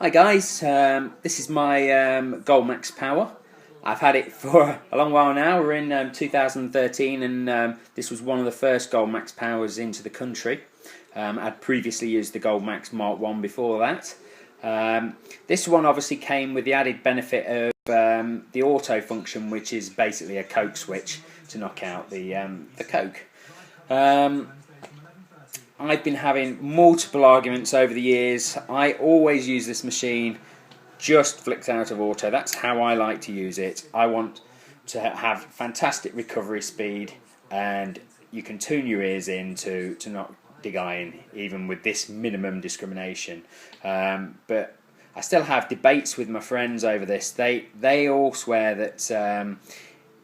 Hi guys, this is my Goldmaxx Power. I've had it for a long while now. We're in 2013 and this was one of the first Goldmaxx Powers into the country. I'd previously used the Goldmaxx Mark 1 before that. This one obviously came with the added benefit of the auto function, which is basically a Coke switch to knock out the Coke. I've been having multiple arguments over the years. I always use this machine just flicked out of auto. That's how I like to use it. I want to have fantastic recovery speed, and you can tune your ears in to not dig iron, even with this minimum discrimination. But I still have debates with my friends over this. They all swear that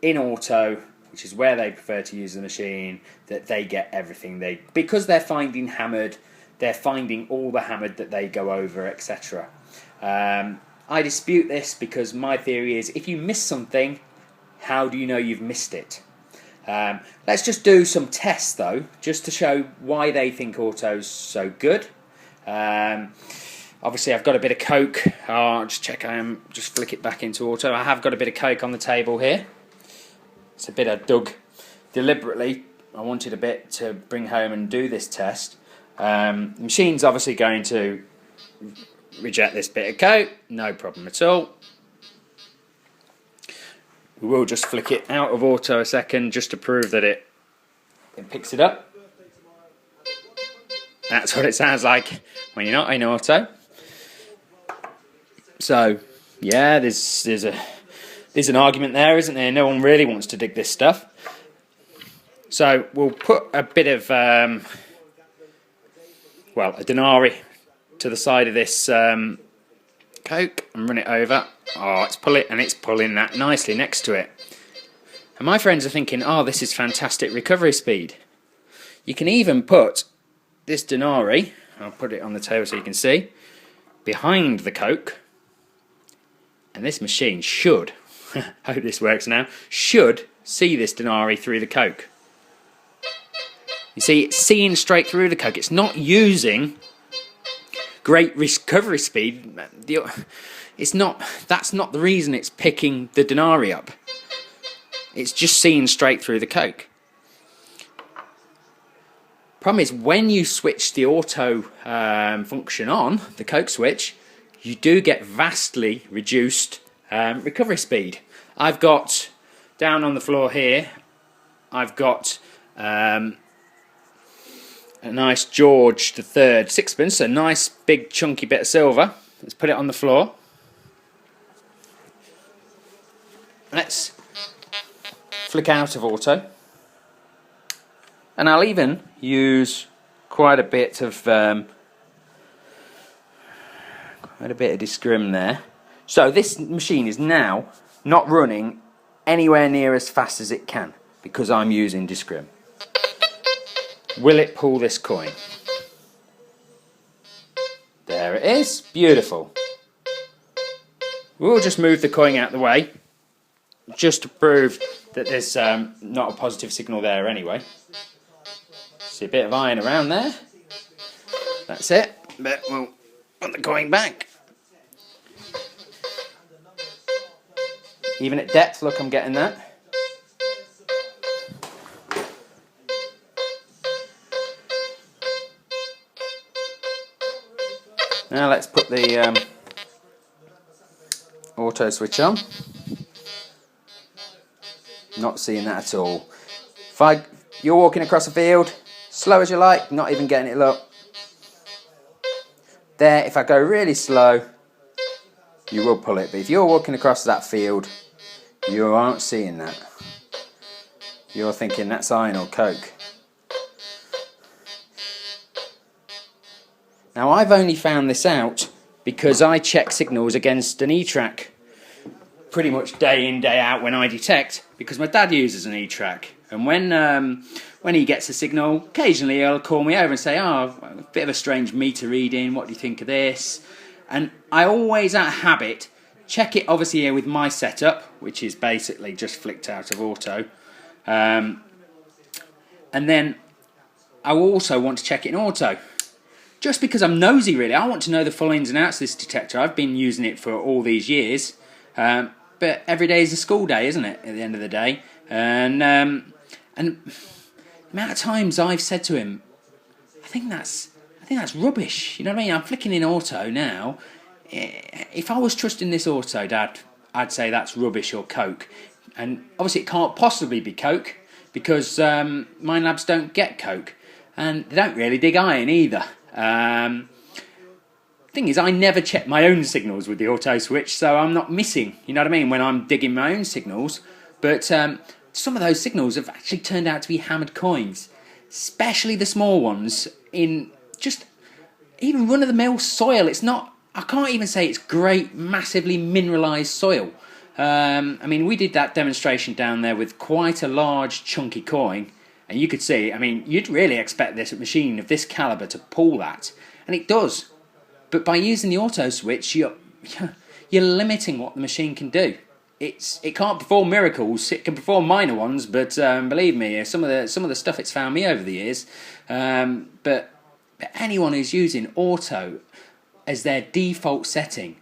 in auto, which is where they prefer to use the machine, that they get everything because they're finding hammered, they're finding all the hammered that they go over, etc. I dispute this because my theory is if you miss something, how do you know you've missed it? Let's just do some tests though, just to show why they think auto's so good. Obviously I've got a bit of Coke. Just check just flick it back into auto. I have got a bit of Coke on the table here. It's a bit I dug deliberately. I wanted a bit to bring home and do this test. The machine's obviously going to reject this bit of Coke, no problem at all. We will just flick it out of auto a second just to prove that it picks it up. That's what it sounds like when you're not in auto. So, yeah, there's an argument there, isn't there? No one really wants to dig this stuff. So we'll put a bit of, a denari to the side of this Coke and run it over. Oh, it's pulling that nicely next to it. And my friends are thinking, oh, this is fantastic recovery speed. You can even put this denari, I'll put it on the table so you can see, behind the Coke. And this machine should, hope this works now, should see this denari through the Coke. You see, it's seeing straight through the Coke. It's not using great recovery speed. That's not the reason it's picking the denari up. It's just seeing straight through the Coke. Problem is, when you switch the auto function on, the Coke switch, you do get vastly reduced recovery speed. I've got, down on the floor here, I've got a nice George III sixpence, a nice big chunky bit of silver. Let's put it on the floor. Let's flick out of auto. And I'll even use quite a bit of discrim there. So this machine is now not running anywhere near as fast as it can because I'm using discrim. Will it pull this coin? There it is. Beautiful. We'll just move the coin out of the way just to prove that there's not a positive signal there anyway. See a bit of iron around there. That's it. But we'll put the coin back. Even at depth, look, I'm getting that. Now let's put the auto switch on. Not seeing that at all. If you're walking across a field, slow as you like, not even getting it, look. There, if I go really slow, you will pull it. But if you're walking across that field, you aren't seeing that. You're thinking that's iron or Coke. Now I've only found this out because I check signals against an E-track pretty much day in, day out when I detect, because my dad uses an E-track, and when he gets a signal, occasionally he'll call me over and say, oh, a bit of a strange meter reading, what do you think of this? And I always, out of habit, check it obviously here with my setup, which is basically just flicked out of auto, and then I also want to check it in auto. just because I'm nosy, really. I want to know the full ins and outs of this detector. I've been using it for all these years, but every day is a school day, isn't it? At the end of the day, and the amount of times I've said to him, I think that's rubbish. You know what I mean? I'm flicking in auto now. If I was trusting this auto, Dad, I'd say that's rubbish or Coke. And obviously it can't possibly be Coke because mine labs don't get Coke. And they don't really dig iron either. Thing is, I never check my own signals with the auto switch, so I'm not missing, you know what I mean, when I'm digging my own signals. But some of those signals have actually turned out to be hammered coins, especially the small ones in just even run-of-the-mill soil. It's not, I can't even say it's great, massively mineralised soil. I mean, we did that demonstration down there with quite a large, chunky coin, and you could see, I mean, you'd really expect this machine of this calibre to pull that, and it does. But by using the auto switch, you're limiting what the machine can do. It can't perform miracles. It can perform minor ones, but believe me, some of the stuff it's found me over the years. But anyone who's using auto as their default setting,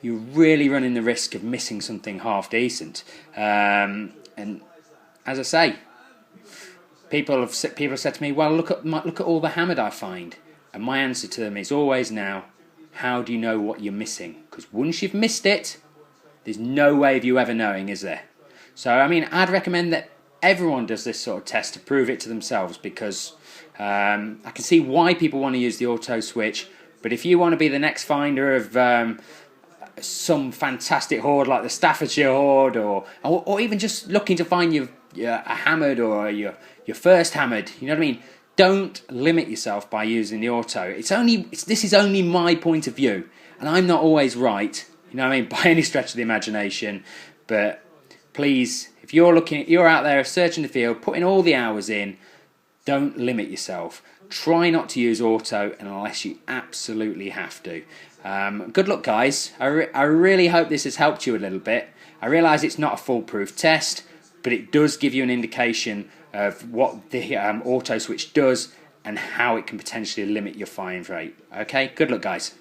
you're really running the risk of missing something half decent. And as I say, people have said to me, "Well, look at all the hammered I find," and my answer to them is always now, how do you know what you're missing? Because once you've missed it, there's no way of you ever knowing, is there? So, I mean, I'd recommend that everyone does this sort of test to prove it to themselves, because I can see why people want to use the auto switch, but if you want to be the next finder of some fantastic hoard like the Staffordshire hoard, or even just looking to find a hammered or your first hammered, you know what I mean? Don't limit yourself by using the auto. This is only my point of view, and I'm not always right, you know what I mean, by any stretch of the imagination. But please, if you're out there searching the field, putting all the hours in, don't limit yourself. Try not to use auto unless you absolutely have to. Good luck, guys. I really hope this has helped you a little bit. I realise it's not a foolproof test, but it does give you an indication of what the auto switch does and how it can potentially limit your firing rate. Okay, good luck, guys.